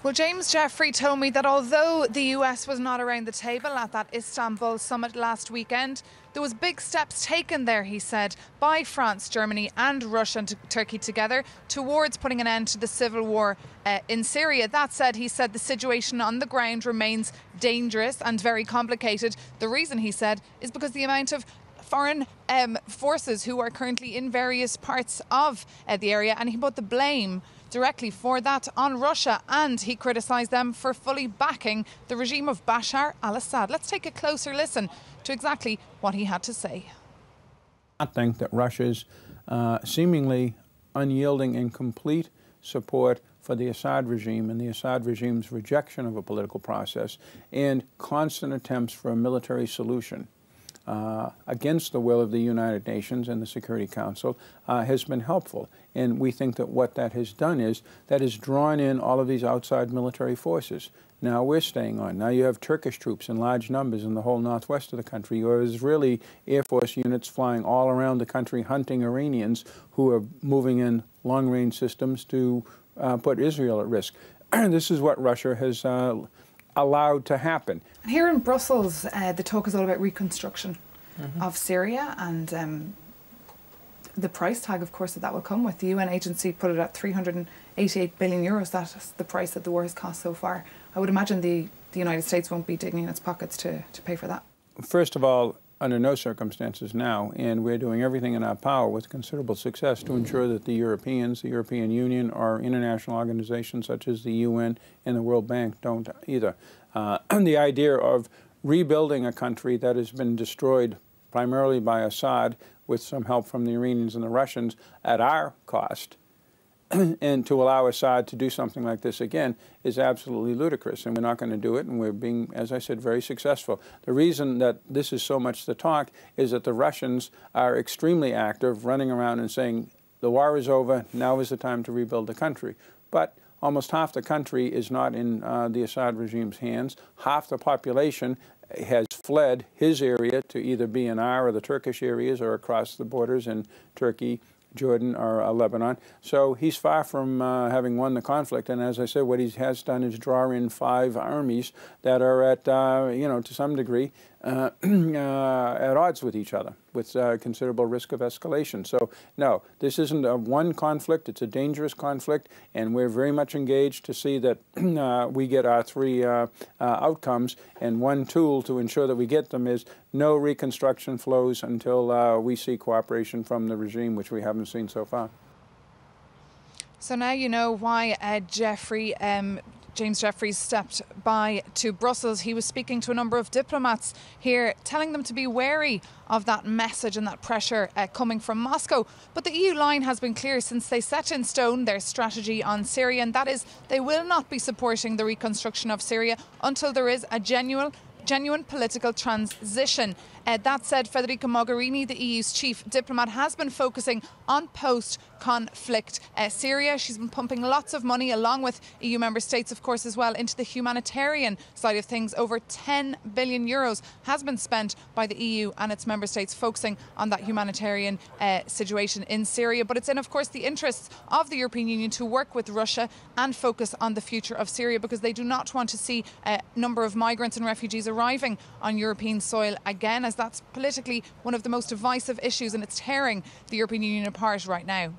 Well, James Jeffrey told me that although the US was not around the table at that Istanbul summit last weekend, there was big steps taken there, he said, by France, Germany and Russia and Turkey together towards putting an end to the civil war in Syria. That said, he said the situation on the ground remains dangerous and very complicated. The reason, he said, is because the amount of foreign forces who are currently in various parts of the area, and he put the blame directly for that on Russia, and he criticised them for fully backing the regime of Bashar al-Assad. Let's take a closer listen to exactly what he had to say. I think that Russia's seemingly unyielding and complete support for the Assad regime and the Assad regime's rejection of a political process and constant attempts for a military solution against the will of the United Nations and the Security Council has been helpful. And we think that what that has done is that has drawn in all of these outside military forces. Now we're staying on. Now you have Turkish troops in large numbers in the whole northwest of the country. You have Israeli Air Force units flying all around the country hunting Iranians who are moving in long-range systems to put Israel at risk. This is what Russia has allowed to happen. Here in Brussels, the talk is all about reconstruction of Syria and the price tag, of course, that will come with. The UN agency put it at 388 billion euros. That's the price that the war has cost so far. I would imagine the United States won't be digging in its pockets to pay for that. First of all, under no circumstances now, and we're doing everything in our power with considerable success to ensure that the Europeans, the European Union, or international organizations such as the UN and the World Bank don't either. The idea of rebuilding a country that has been destroyed primarily by Assad with some help from the Iranians and the Russians at our cost, and to allow Assad to do something like this again is absolutely ludicrous, and we're not going to do it, and we're being, as I said, very successful. The reason that this is so much the talk is that the Russians are extremely active, running around and saying, the war is over, now is the time to rebuild the country. But almost half the country is not in the Assad regime's hands. Half the population has fled his area to either be in our or the Turkish areas or across the borders in Turkey, Jordan, or Lebanon. So he's far from having won the conflict. And as I said, what he has done is draw in 5 armies that are at, to some degree, at odds with each other, with considerable risk of escalation. So, no, this isn't a one conflict. It's a dangerous conflict, and we're very much engaged to see that we get our 3 outcomes. And one tool to ensure that we get them is no reconstruction flows until we see cooperation from the regime, which we haven't seen so far. So now you know why James Jeffrey stepped by to Brussels. He was speaking to a number of diplomats here, telling them to be wary of that message and that pressure coming from Moscow. But the EU line has been clear since they set in stone their strategy on Syria, and that is they will not be supporting the reconstruction of Syria until there is a genuine political transition. That said, Federica Mogherini, the EU's chief diplomat, has been focusing on post-conflict Syria. She's been pumping lots of money, along with EU member states, of course, as well, into the humanitarian side of things. Over 10 billion euros has been spent by the EU and its member states focusing on that humanitarian situation in Syria. But it's in, of course, the interests of the European Union to work with Russia and focus on the future of Syria, because they do not want to see a number of migrants and refugees arriving on European soil again, as that's politically one of the most divisive issues, and it's tearing the European Union apart right now.